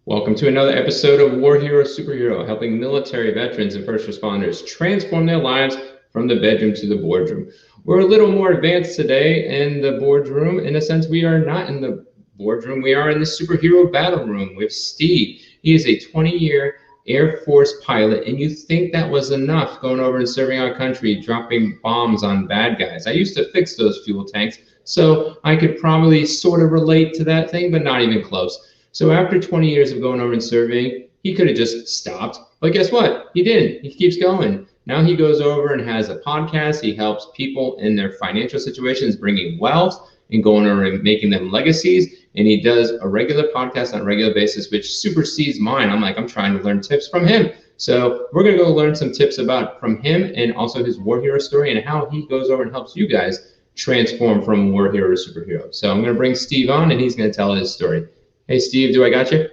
Welcome to another episode of War Hero Superhero, helping military veterans and first responders transform their lives from the bedroom to the boardroom. We're a little more advanced today in the boardroom. In a sense, we are not in the boardroom. We are in the Superhero Battle Room with Steve. He is a 20-year Air Force pilot, and you think that was enough going over and serving our country, dropping bombs on bad guys. I used to fix those fuel tanks, so I could probably sort of relate to that thing, but not even close. So after 20 years of going over and surveying, he could have just stopped. But guess what? He didn't. He keeps going. Now he goes over and has a podcast. He helps people in their financial situations, bringing wealth and going over and making them legacies. And he does a regular podcast on a regular basis, which supersedes mine. I'm trying to learn tips from him. So we're going to go learn some tips from him and also his war hero story and how he goes over and helps you guys transform from war hero to superhero. So I'm going to bring Steve on and he's going to tell his story. Hey, Steve, do I got you?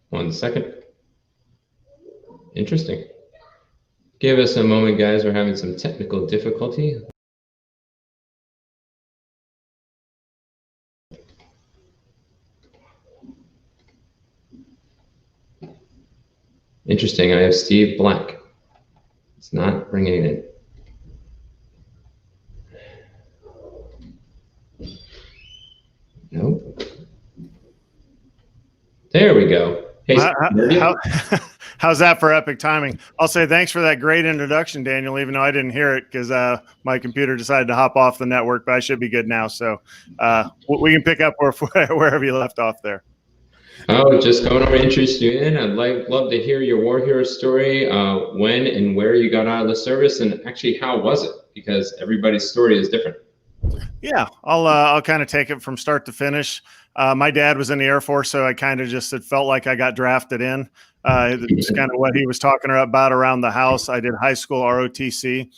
1 second. Interesting. Give us a moment, guys. We're having some technical difficulty. Interesting. I have Steve Black. It's not bringing it in. Nope. There we go. Hey, how's that for epic timing? I'll say thanks for that great introduction, Daniel, even though I didn't hear it because my computer decided to hop off the network, but I should be good now. So we can pick up wherever you left off there. Oh, just going over to interest you in. I'd love to hear your war hero story, when and where you got out of the service, and actually how was it? Because everybody's story is different. Yeah, I'll kind of take it from start to finish. My dad was in the Air Force, so I kind of just it felt like I got drafted in. It's kind of what he was talking about around the house. I did high school ROTC.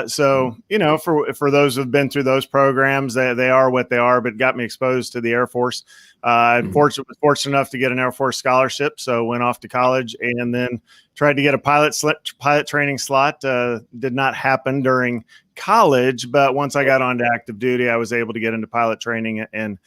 So, you know, for those who've been through those programs, they are what they are, but got me exposed to the Air Force. I was fortunate enough to get an Air Force scholarship, so went off to college and then tried to get a pilot training slot. Did not happen during college, but once I got onto active duty, I was able to get into pilot training and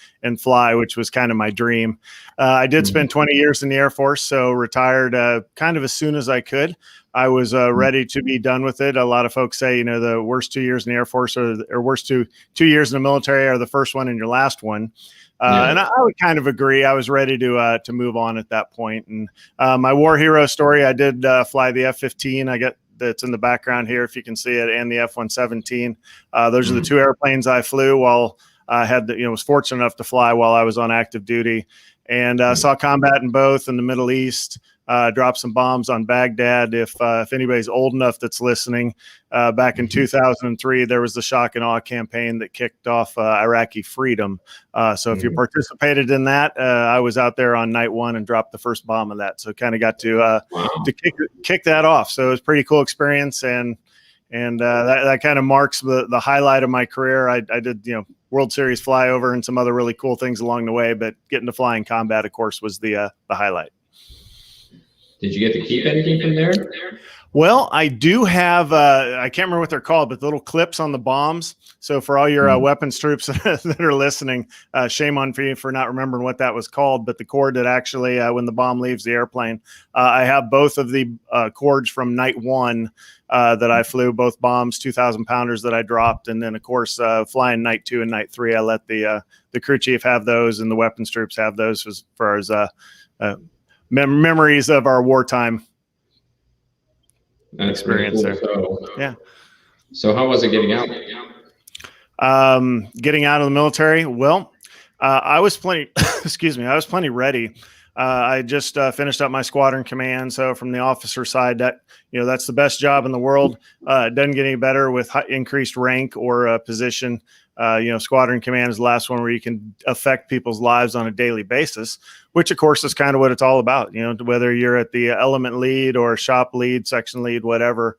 fly, which was kind of my dream. I did spend 20 years in the Air Force, so retired kind of as soon as I could. I was ready to be done with it. A lot of folks say, you know, the worst 2 years in the Air Force or worst two years in the military are the first one and your last one. And I would kind of agree. I was ready to move on at that point. And my war hero story, I did fly the F-15. That's in the background here, if you can see it, and the F-117. Those are the two airplanes I flew while I had, was fortunate enough to fly while I was on active duty, and saw combat in both in the Middle East. Dropped some bombs on Baghdad. If anybody's old enough that's listening, back in 2003, there was the shock and awe campaign that kicked off Iraqi freedom. So if you participated in that, I was out there on night one and dropped the first bomb of that. So kind of got to kick that off. So it was a pretty cool experience, and that kind of marks the highlight of my career. I did World Series flyover and some other really cool things along the way, but getting to fly in combat, of course, was the highlight. Did you get to keep anything from there? Well, I do have, I can't remember what they're called, but the little clips on the bombs. So for all your weapons troops that are listening, shame on you for not remembering what that was called. But the cord that actually, when the bomb leaves the airplane, I have both of the cords from night one that I flew, both bombs, 2,000 pounders that I dropped. And then, of course, flying night 2 and night 3, I let the crew chief have those and the weapons troops have those as far as memories of our wartime experience there. So how was it getting out? Getting out of the military? Well, I was plenty, I was plenty ready. I just finished up my squadron command. So from the officer side, that's the best job in the world. It doesn't get any better with increased rank or position. Squadron command is the last one where you can affect people's lives on a daily basis, which of course is kind of what it's all about. Whether you're at the element lead or shop lead, section lead, whatever,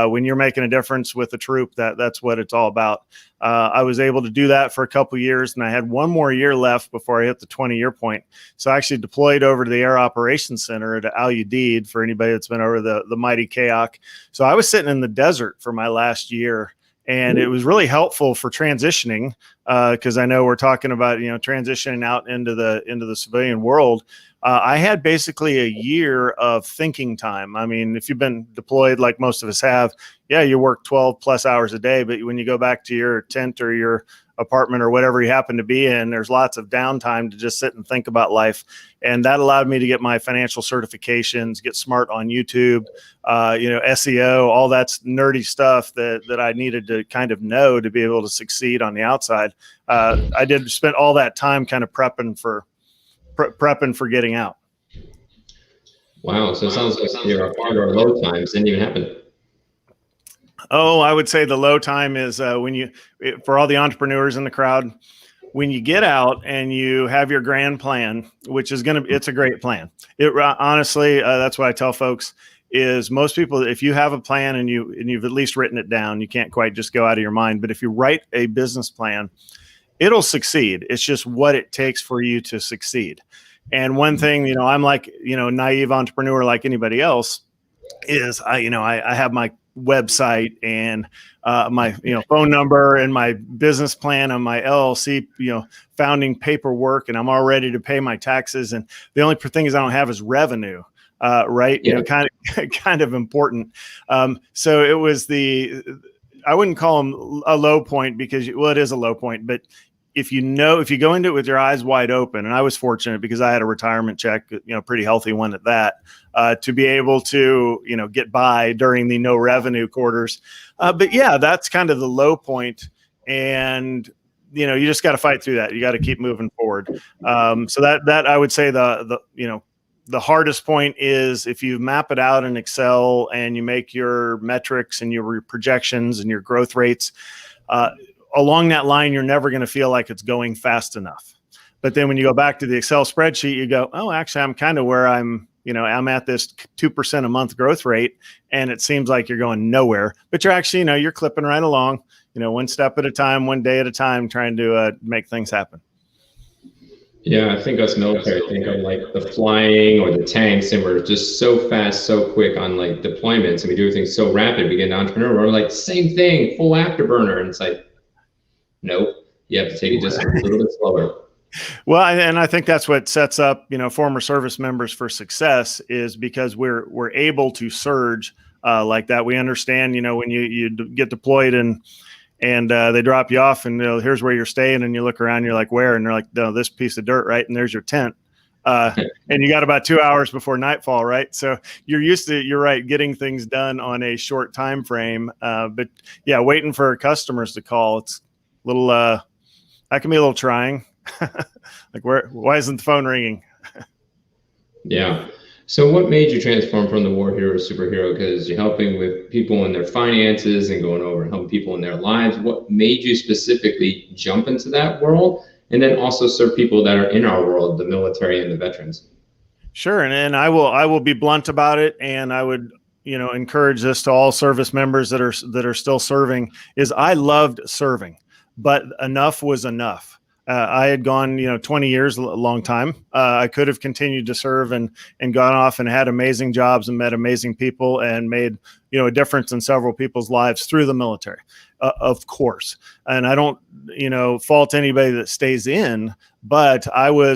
when you're making a difference with the troop, that's what it's all about. I was able to do that for a couple of years, and I had one more year left before I hit the 20-year point. So I actually deployed over to the Air Operations Center at Al Udeid, for anybody that's been over the mighty KAOC. So I was sitting in the desert for my last year. And it was really helpful for transitioning, because I know we're talking about, transitioning out into the civilian world. I had basically a year of thinking time. I mean, if you've been deployed like most of us have, yeah, you work 12 plus hours a day, but when you go back to your tent or your apartment or whatever you happen to be in, there's lots of downtime to just sit and think about life. And that allowed me to get my financial certifications, get smart on YouTube, SEO, all that's nerdy stuff that I needed to kind of know to be able to succeed on the outside. I did spend all that time kind of prepping for getting out. Wow. So it sounds like your hard or low times didn't even happen. Oh, I would say the low time is for all the entrepreneurs in the crowd, when you get out and you have your grand plan, which is it's a great plan. Honestly, that's what I tell folks is most people, if you have a plan and you've at least written it down, you can't quite just go out of your mind. But if you write a business plan, it'll succeed. It's just what it takes for you to succeed. And one thing, I'm like, naive entrepreneur like anybody else is I have my website and my phone number and my business plan and my LLC founding paperwork, and I'm all ready to pay my taxes. And the only thing is I don't have is revenue, right? Yeah. Kind of important. So it was I wouldn't call them a low point because it is a low point, but if you go into it with your eyes wide open, and I was fortunate because I had a retirement check, pretty healthy one at that, to be able to, get by during the no revenue quarters. But yeah, that's kind of the low point. And, you just got to fight through that. You got to keep moving forward. So that I would say the hardest point is if you map it out in Excel and you make your metrics and your projections and your growth rates, along that line, you're never going to feel like it's going fast enough. But then when you go back to the Excel spreadsheet, you go, oh, actually, I'm kind of where I'm at this 2% a month growth rate, and it seems like you're going nowhere. But you're actually, you're clipping right along, one step at a time, one day at a time, trying to make things happen. Yeah, I think us military think of like the flying or the tanks, and we're just so fast, so quick on like deployments, and we do things so rapid. We get an entrepreneur, we're like, same thing, full afterburner, and it's like, nope, you have to take it just a little bit slower. Well, and I think that's what sets up, former service members for success, is because we're able to surge like that. We understand, when you get deployed and they drop you off and here's where you're staying, and you look around, you're like, where? And they're like, no, this piece of dirt, right? And there's your tent. And you got about 2 hours before nightfall, right? So you're right, getting things done on a short time frame. But yeah, waiting for customers to call, it's a little, that can be a little trying. Like, why isn't the phone ringing? Yeah. So what made you transform from the war hero to superhero? Because you're helping with people in their finances and going over and helping people in their lives. What made you specifically jump into that world and then also serve people that are in our world, the military and the veterans? Sure. And I will be blunt about it. And I would, encourage this to all service members that are still serving, is I loved serving, but enough was enough. I had gone, 20 years, a long time. I could have continued to serve and gone off and had amazing jobs and met amazing people and made, a difference in several people's lives through the military, of course. And I don't, fault anybody that stays in, but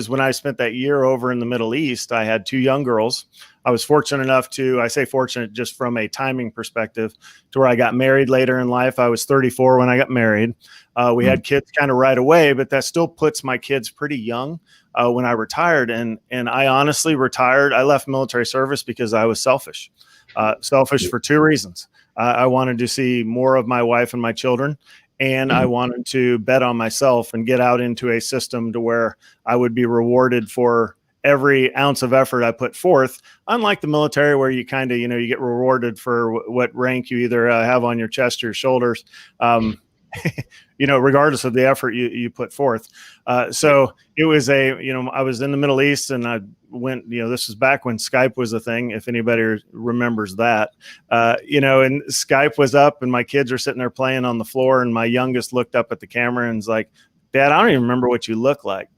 when I spent that year over in the Middle East, I had 2 young girls. I was fortunate enough I say fortunate just from a timing perspective, to where I got married later in life. I was 34 when I got married. We had kids kind of right away, but that still puts my kids pretty young when I retired. And I honestly retired. I left military service because I was selfish. Selfish for 2 reasons. I wanted to see more of my wife and my children, and I wanted to bet on myself and get out into a system to where I would be rewarded for every ounce of effort I put forth, unlike the military where you kind of, you get rewarded for what rank you either have on your chest or your shoulders, regardless of the effort you put forth. So it was I was in the Middle East, and I went, this was back when Skype was a thing, if anybody remembers that, and Skype was up and my kids are sitting there playing on the floor, and my youngest looked up at the camera and was like, Dad, I don't even remember what you look like.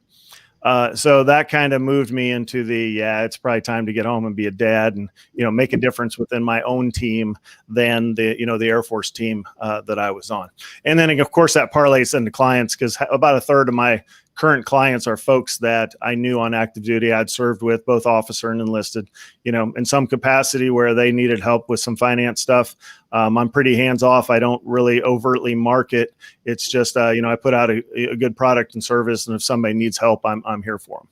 So that kind of moved me into it's probably time to get home and be a dad and, make a difference within my own team than the Air Force team that I was on. And then, of course, that parlays into clients, because about a third of my current clients are folks that I knew on active duty. I'd served with, both officer and enlisted, in some capacity where they needed help with some finance stuff. I'm pretty hands off. I don't really overtly market. It's just, I put out a good product and service, and if somebody needs help, I'm here for them.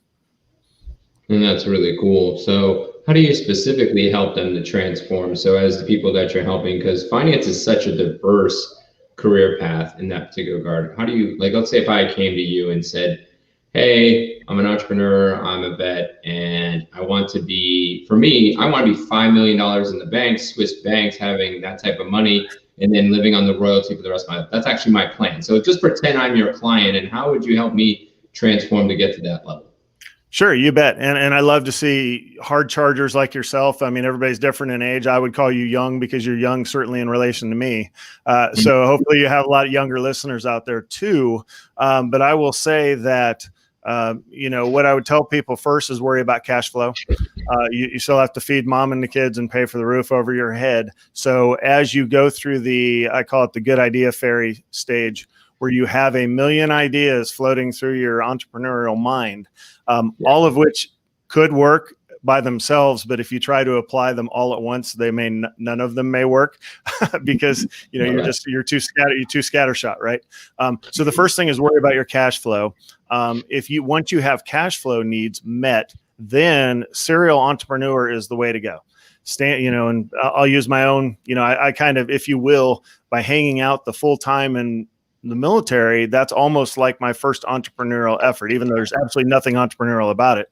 And that's really cool. So how do you specifically help them to transform? So as the people that you're helping, because finance is such a diverse career path in that particular regard, how do you, let's say if I came to you and said, hey, I'm an entrepreneur, I'm a vet, and I want to be $5 million in the bank, Swiss banks, having that type of money, and then living on the royalty for the rest of my life. That's actually my plan. So just pretend I'm your client, and how would you help me transform to get to that level? Sure, you bet. And I love to see hard chargers like yourself. I mean, everybody's different in age. I would call you young because you're young, certainly in relation to me. So hopefully you have a lot of younger listeners out there too. But I will say that, what I would tell people first is worry about cash flow. You still have to feed mom and the kids and pay for the roof over your head. So as you go through I call it the good idea fairy stage, where you have a million ideas floating through your entrepreneurial mind, all of which could work by themselves, but if you try to apply them all at once, none of them may work because you're too scattershot, right? So the first thing is worry about your cash flow. Once you have cash flow needs met, then serial entrepreneur is the way to go. And I'll use my own. I kind of, if you will, by hanging out the full time and the military, that's almost like my first entrepreneurial effort, even though there's absolutely nothing entrepreneurial about it.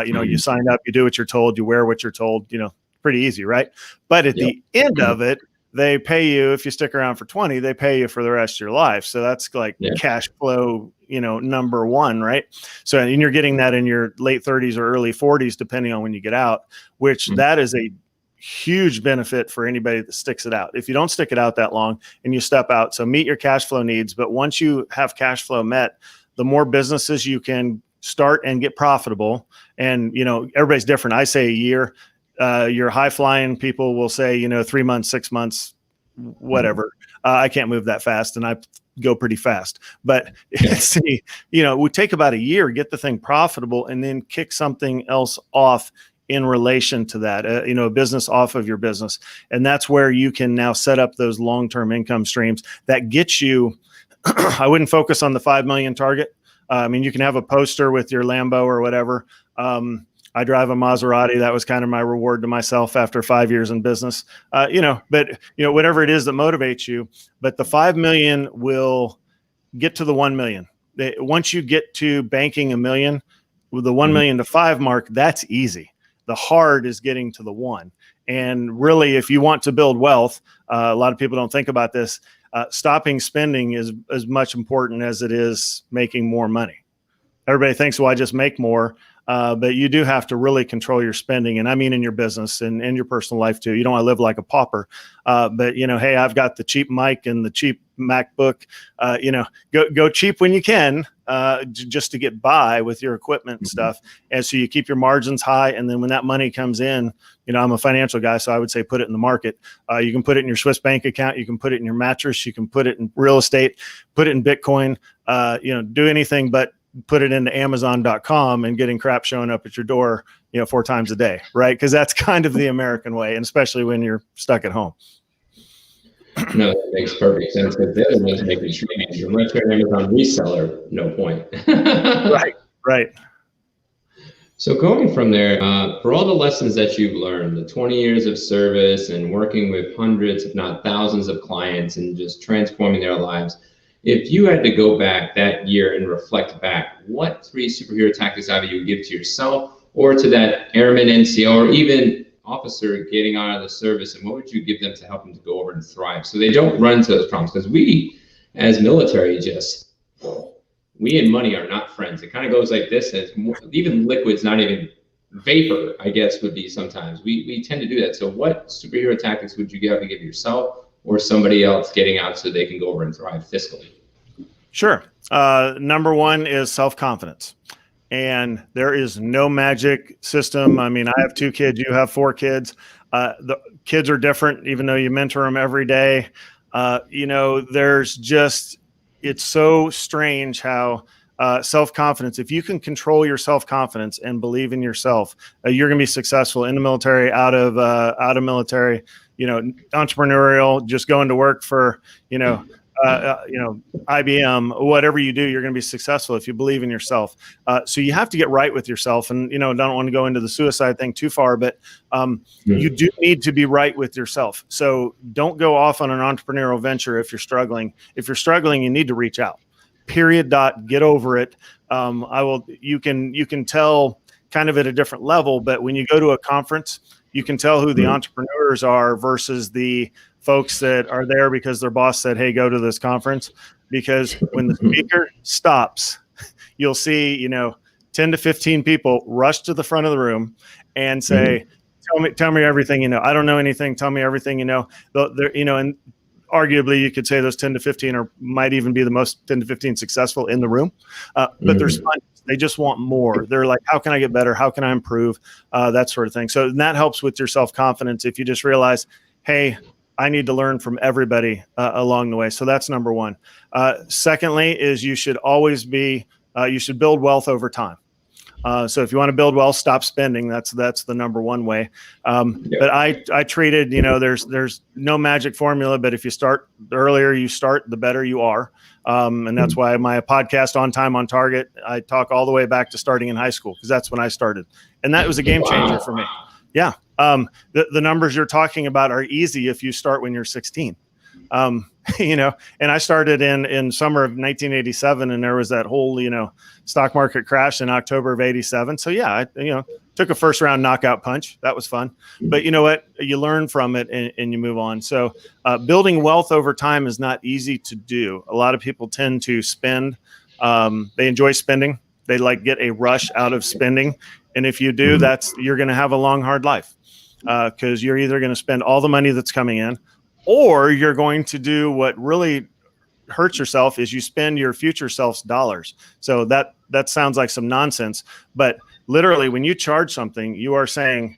You sign up, you do what you're told, you wear what you're told, pretty easy, right? But at the end of it, they pay you, if you stick around for 20, they pay you for the rest of your life. So that's cash flow, number one, right? So, and you're getting that in your late 30s or early 40s, depending on when you get out, which that is a huge benefit for anybody that sticks it out. If you don't stick it out that long and you step out, so meet your cash flow needs. But once you have cash flow met, the more businesses you can start and get profitable. And, everybody's different. I say a year. Your high flying people will say, 3 months, 6 months, whatever. I can't move that fast, and I go pretty fast. But it would take about a year, get the thing profitable, and then kick something else off in relation to that, a business off of your business. And that's where you can now set up those long-term income streams that get you, I wouldn't focus on the 5 million target. You can have a poster with your Lambo or whatever. I drive a Maserati. That was kind of my reward to myself after 5 years in business, but whatever it is that motivates you, but the 5 million will get to the 1 million. Once you get to banking $1 million, with the 1 million to 5 mark, that's easy. The hard is getting to the 1. And really, if you want to build wealth, a lot of people don't think about this. Stopping spending is as much important as it is making more money. Everybody thinks, well, I just make more. But you do have to really control your spending. And I mean, in your business and in your personal life too. You don't want to live like a pauper. But hey, I've got the cheap mic and the cheap MacBook, go cheap when you can, just to get by with your equipment and stuff. And so you keep your margins high. And then when that money comes in, I'm a financial guy, so I would say put it in the market. You can put it in your Swiss bank account. You can put it in your mattress. You can put it in real estate, put it in Bitcoin, do anything but put it into Amazon.com and getting crap showing up at your door, 4 times a day, right? Because that's kind of the American way, and especially when you're stuck at home. No, that makes perfect sense. Because the other one's making change. Unless you're an Amazon reseller, no point. Right. So going from there, for all the lessons that you've learned, the 20 years of service and working with hundreds, if not thousands of clients and just transforming their lives, if you had to go back that year and reflect back, what 3 superhero tactics either you would give to yourself or to that airman, NCO, or even officer getting out of the service, and what would you give them to help them to go over and thrive so they don't run into those problems? Because we, as military, we and money are not friends. It kind of goes like this, as even liquids, not even vapor, I guess, would be sometimes. We tend to do that. So what superhero tactics would you have to give yourself or somebody else getting out so they can go over and thrive fiscally? Sure. Number one is self-confidence. and there is no magic system. I mean, I have 2 kids, you have 4 kids. The kids are different, even though you mentor them every day. There's just, it's so strange how self-confidence, if you can control your self-confidence and believe in yourself, you're going to be successful in the military, out of military, entrepreneurial, just going to work for, IBM, whatever you do, you're going to be successful if you believe in yourself. So you have to get right with yourself, and, don't want to go into the suicide thing too far, but you do need to be right with yourself. So don't go off on an entrepreneurial venture if you're struggling. If you're struggling, you need to reach out. Period. Get over it. You can tell kind of at a different level, but when you go to a conference, you can tell who the entrepreneurs are versus the folks that are there because their boss said, hey, go to this conference. Because when the speaker stops, you'll see, 10 to 15 people rush to the front of the room and say, tell me everything you know. I don't know anything. Tell me everything you know. And arguably you could say those 10 to 15 might even be the most 10 to 15 successful in the room. But they're sponges. They just want more. They're like, how can I get better? How can I improve? That sort of thing. So that helps with your self-confidence if you just realize, hey, I need to learn from everybody along the way. So that's number one. Secondly is you should always you should build wealth over time. So if you want to build wealth, stop spending. That's the number one way. But I treated, there's no magic formula, but if you start, the earlier you start, the better you are. And that's why my podcast, On Time, On Target, I talk all the way back to starting in high school, because that's when I started. And that was a game changer for me. Yeah. The numbers you're talking about are easy if you start when you're 16. And I started in summer of 1987, and there was that whole, stock market crash in October of 87. So yeah, I took a first round knockout punch. That was fun, but you know what? You learn from it and you move on. So building wealth over time is not easy to do. A lot of people tend to spend. They enjoy spending. They get a rush out of spending. And if you do, you're going to have a long, hard life, because you're either going to spend all the money that's coming in, or you're going to do what really hurts yourself, is you spend your future self's dollars. So that sounds like some nonsense, but literally when you charge something, you are saying,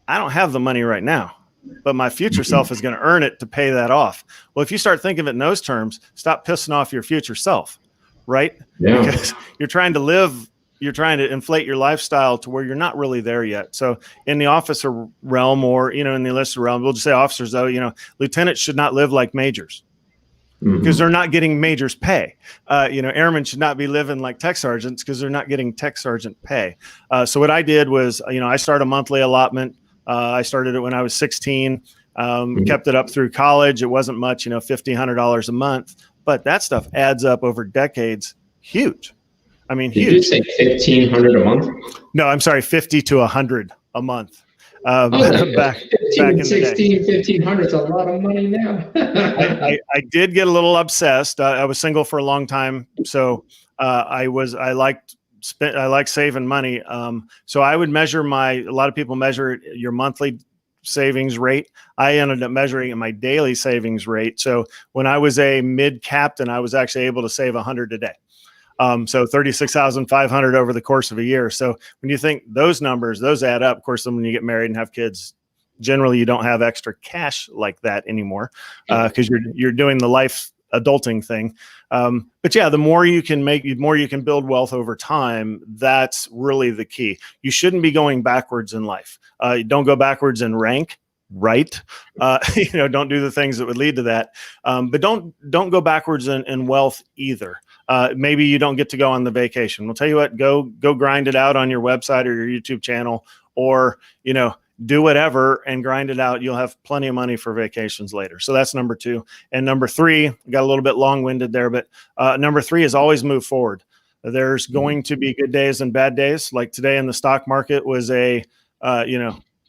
I don't have the money right now, but my future self is going to earn it to pay that off. Well, if you start thinking of it in those terms, stop pissing off your future self, right? Yeah. Because you're trying to inflate your lifestyle to where you're not really there yet. So in the officer realm, or, in the enlisted realm, we'll just say officers though, lieutenants should not live like majors, because they're not getting majors pay. Airmen should not be living like tech sergeants, because they're not getting tech sergeant pay. So what I did was, I started a monthly allotment. I started it when I was 16, kept it up through college. It wasn't much, $50, $100 a month, but that stuff adds up over decades. Huge. I mean, did you say 1,500 a month? No, I'm sorry, 50 to 100 a month. Back in the 16, 1,500 is a lot of money now. I did get a little obsessed. I was single for a long time, so I liked saving money. So I would measure a lot of people measure your monthly savings rate. I ended up measuring my daily savings rate. So when I was a mid-captain, I was actually able to save 100 a day. So 36,500 over the course of a year. So when you think those numbers, those add up. Of course, then when you get married and have kids, generally you don't have extra cash like that anymore, because you're doing the life adulting thing. But yeah, the more you can make, the more you can build wealth over time. That's really the key. You shouldn't be going backwards in life. Don't go backwards in rank. Right. Don't do the things that would lead to that. But don't go backwards in wealth either. Maybe you don't get to go on the vacation. We'll tell you what, go grind it out on your website or your YouTube channel, or, do whatever and grind it out. You'll have plenty of money for vacations later. So that's number 2. And number 3, got a little bit long-winded there, but number 3 is always move forward. There's going to be good days and bad days. Like today in the stock market was a,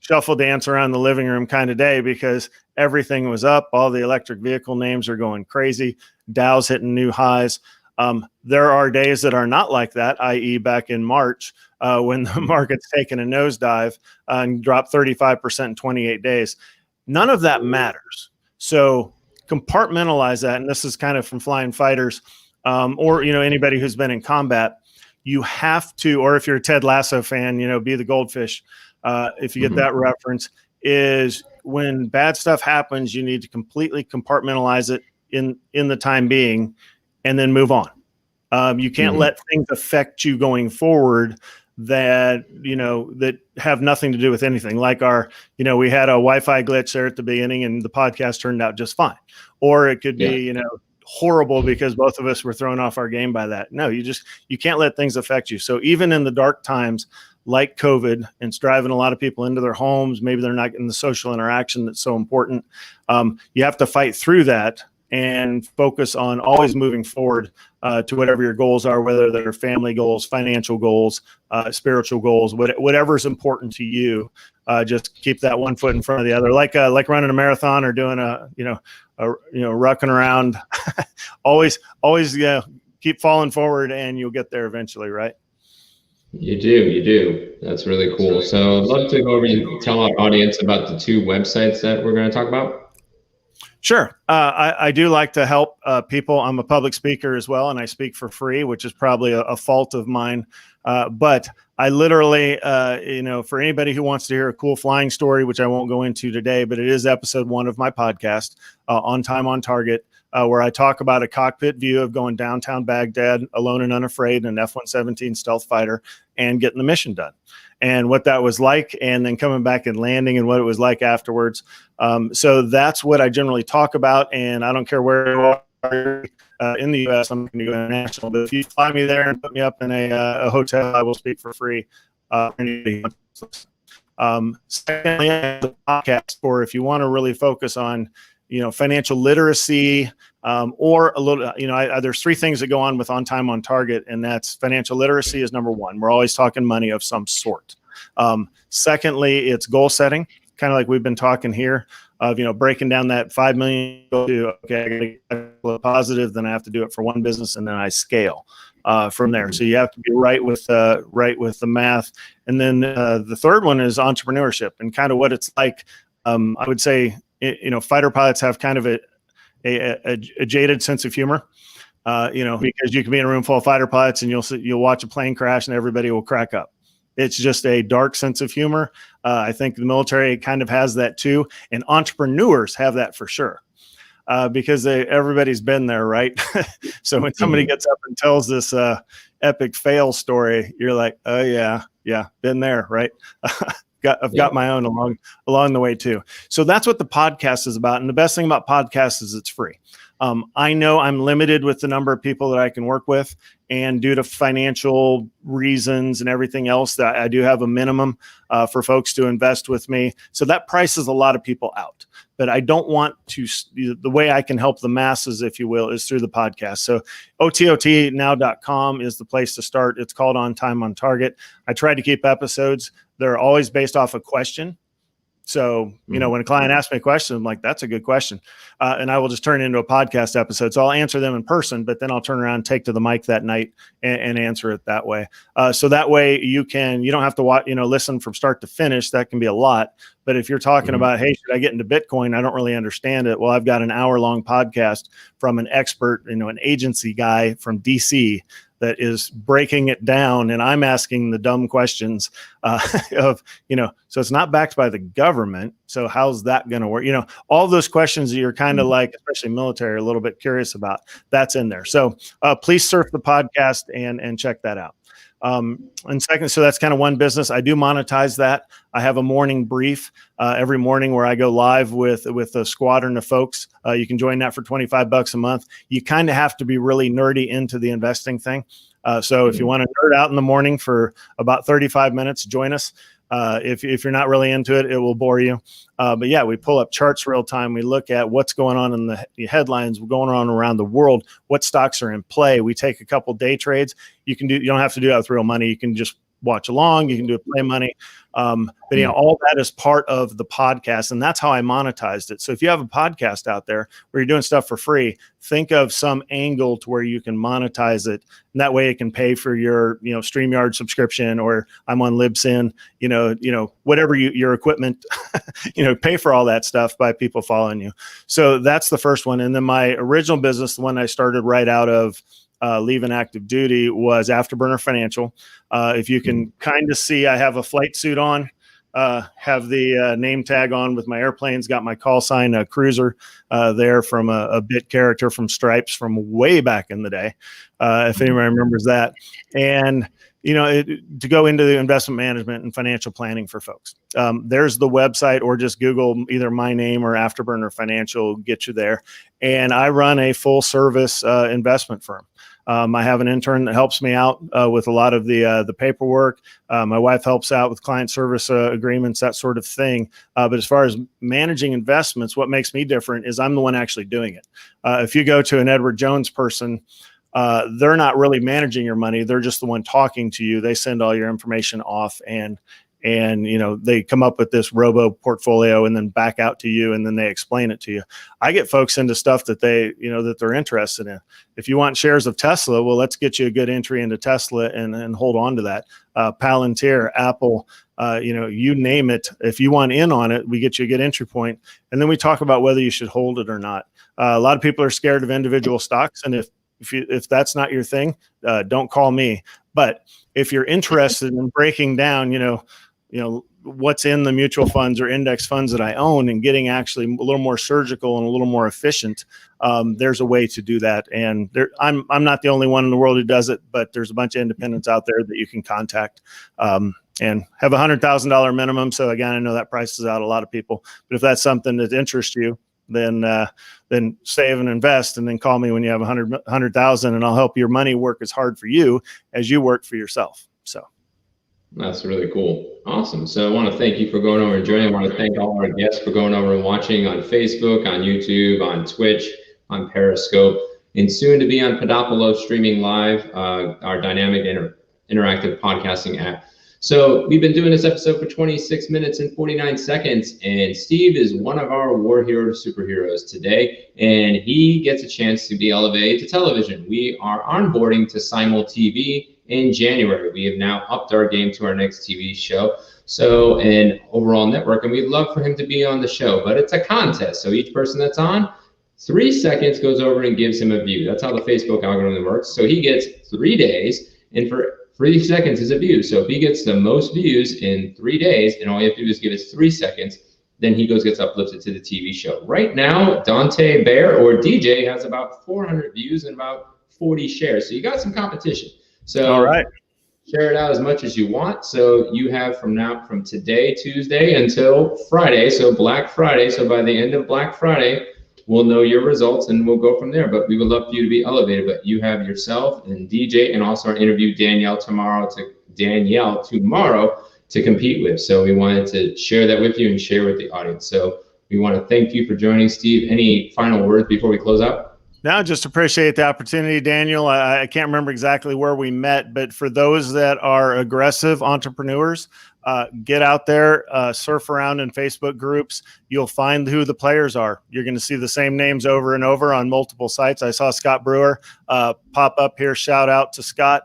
shuffle dance around the living room kind of day, because everything was up. All the electric vehicle names are going crazy. Dow's hitting new highs. There are days that are not like that, i.e. back in March, when the market's taken a nosedive and dropped 35% in 28 days. None of that matters. So compartmentalize that. And this is kind of from flying fighters, or, anybody who's been in combat. you have to, or if you're a Ted Lasso fan, be the goldfish. If you get that reference, is when bad stuff happens, you need to completely compartmentalize it in the time being, and then move on. You can't let things affect you going forward that have nothing to do with anything. Like we had a Wi-Fi glitch there at the beginning, and the podcast turned out just fine. Or it could be, horrible because both of us were thrown off our game by that. No, you can't let things affect you. So even in the dark times like COVID, and it's driving a lot of people into their homes, maybe they're not getting the social interaction that's so important. You have to fight through that and focus on always moving forward to whatever your goals are, whether they're family goals, financial goals, spiritual goals, whatever is important to you. Just keep that one foot in front of the other, like running a marathon or doing rucking around. always keep falling forward, and you'll get there eventually, right? You do. That's really cool. So I'd love to go over and tell our audience about the 2 websites that we're going to talk about. Sure. I do like to help people. I'm a public speaker as well, and I speak for free, which is probably a fault of mine. But I literally, for anybody who wants to hear a cool flying story, which I won't go into today, but it is episode 1 of my podcast, On Time, On Target, where I talk about a cockpit view of going downtown Baghdad alone and unafraid in an F-117 stealth fighter and getting the mission done, and what that was like, and then coming back and landing and what it was like afterwards. So that's what I generally talk about, and I don't care where you are in the U.S., I'm going to go international, but if you fly me there and put me up in a hotel, I will speak for free. Secondly, the podcast, for if you want to really focus on financial literacy, or a little, there's 3 things that go on with On Time, On Target, and that's financial literacy is number 1. We're always talking money of some sort. Secondly, it's goal setting, kind of like we've been talking here, of breaking down that 5 million to, okay, I got to get positive, then I have to do it for one business, and then I scale from there. So you have to be right with the math. And then the third one is entrepreneurship, and kind of what it's like. I would say, fighter pilots have kind of a jaded sense of humor, because you can be in a room full of fighter pilots and you'll watch a plane crash and everybody will crack up. It's just a dark sense of humor. I think the military kind of has that too, and entrepreneurs have that for sure, because everybody's been there, right? So when somebody gets up and tells this epic fail story, you're like, oh yeah, been there, right? I've got my own along the way too. So that's what the podcast is about. And the best thing about podcasts is it's free. I know I'm limited with the number of people that I can work with, and due to financial reasons and everything else, that I do have a minimum for folks to invest with me. So that prices a lot of people out. But I don't want to, the way I can help the masses, if you will, is through the podcast. So ototnow.com is the place to start. It's called On Time, On Target. I try to keep episodes. They're always based off a question. So, when a client asks me a question, I'm like, that's a good question. And I will just turn it into a podcast episode. So I'll answer them in person, but then I'll turn around and take to the mic that night and answer it that way. So that way you don't have to watch, listen from start to finish. That can be a lot. But if you're talking about, hey, should I get into Bitcoin? I don't really understand it. Well, I've got an hour-long podcast from an expert, an agency guy from DC that is breaking it down, and I'm asking the dumb questions of, so it's not backed by the government. So how's that going to work? All those questions that you're kind of like, especially military, a little bit curious about, that's in there. So please surf the podcast and check that out. And second, so that's kind of one business. I do monetize that. I have a morning brief every morning where I go live with a squadron of folks. You can join that for $25 a month. You kind of have to be really nerdy into the investing thing. So if you want to nerd out in the morning for about 35 minutes, join us. If you're not really into it, it will bore you. But yeah, we pull up charts real time. We look at what's going on in the headlines, going on around the world, what stocks are in play. We take a couple day trades. You don't have to do that with real money. You can just watch along. You can do play money. But all that is part of the podcast, and that's how I monetized it. So if you have a podcast out there where you're doing stuff for free, think of some angle to where you can monetize it, and that way it can pay for your StreamYard subscription, or I'm on Libsyn, whatever your equipment, pay for all that stuff by people following you. So that's the first one. And then my original business, the one I started right out of leaving active duty was Afterburner Financial. If you can kind of see, I have a flight suit on, have the name tag on with my airplanes, got my call sign, Cruiser, there from a bit character from Stripes from way back in the day, if anybody remembers that. And to go into the investment management and financial planning for folks. There's the website, or just Google either my name or Afterburner Financial, get you there. And I run a full service investment firm. I have an intern that helps me out with a lot of the paperwork. My wife helps out with client service agreements, that sort of thing. But as far as managing investments, what makes me different is I'm the one actually doing it. If you go to an Edward Jones person, they're not really managing your money. They're just the one talking to you. They send all your information off, and they come up with this robo portfolio and then back out to you, and then they explain it to you. I get folks into stuff that that they're interested in. If you want shares of Tesla, well, let's get you a good entry into Tesla and hold on to that. Palantir, Apple, you name it. If you want in on it, we get you a good entry point, and then we talk about whether you should hold it or not. A lot of people are scared of individual stocks, and if that's not your thing, don't call me. But if you're interested in breaking down, what's in the mutual funds or index funds that I own, and getting actually a little more surgical and a little more efficient, there's a way to do that. And I'm not the only one in the world who does it, but there's a bunch of independents out there that you can contact, and have $100,000 minimum. So again, I know that prices out a lot of people, but if that's something that interests you, then save and invest, and then call me when you have 100,000, and I'll help your money work as hard for you as you work for yourself. So that's really cool. Awesome. So I want to thank you for going over and joining. I want to thank all our guests for going over and watching on Facebook, on YouTube, on Twitch, on Periscope, and soon to be on Podopolo streaming live, our dynamic interactive podcasting app. So we've been doing this episode for 26 minutes and 49 seconds, and Steve is one of our war hero superheroes today, and he gets a chance to be elevated to television. We are onboarding to Simul TV in January. We have now upped our game to our next TV show, so an overall network, and we'd love for him to be on the show, but it's a contest. So each person that's on, 3 seconds goes over and gives him a view. That's how the Facebook algorithm works. So he gets 3 days, and for 3 seconds is a view. So if he gets the most views in 3 days, and all you have to do is give us 3 seconds, then he gets uplifted to the TV show. Right now, Dante Bear, or DJ, has about 400 views and about 40 shares. So you got some competition. So all right, share it out as much as you want. So you have from today, Tuesday, until Friday, so Black Friday. So by the end of Black Friday, we'll know your results and we'll go from there. But we would love for you to be elevated. But you have yourself and DJ, and also our interview Danielle tomorrow to compete with. So we wanted to share that with you and share with the audience. So we want to thank you for joining, Steve. Any final words before we close out? No, just appreciate the opportunity, Daniel. I can't remember exactly where we met, but for those that are aggressive entrepreneurs, get out there, surf around in Facebook groups. You'll find who the players are. You're going to see the same names over and over on multiple sites. I saw Scott Brewer pop up here. Shout out to Scott,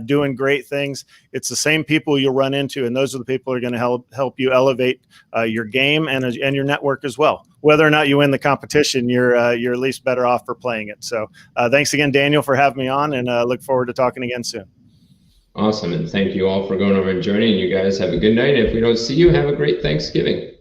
doing great things. It's the same people you'll run into, and those are the people who are going to help you elevate your game and your network as well. Whether or not you win the competition, you're at least better off for playing it. So thanks again, Daniel, for having me on, and look forward to talking again soon. Awesome. And thank you all for going over and joining. You guys have a good night. If we don't see you, have a great Thanksgiving.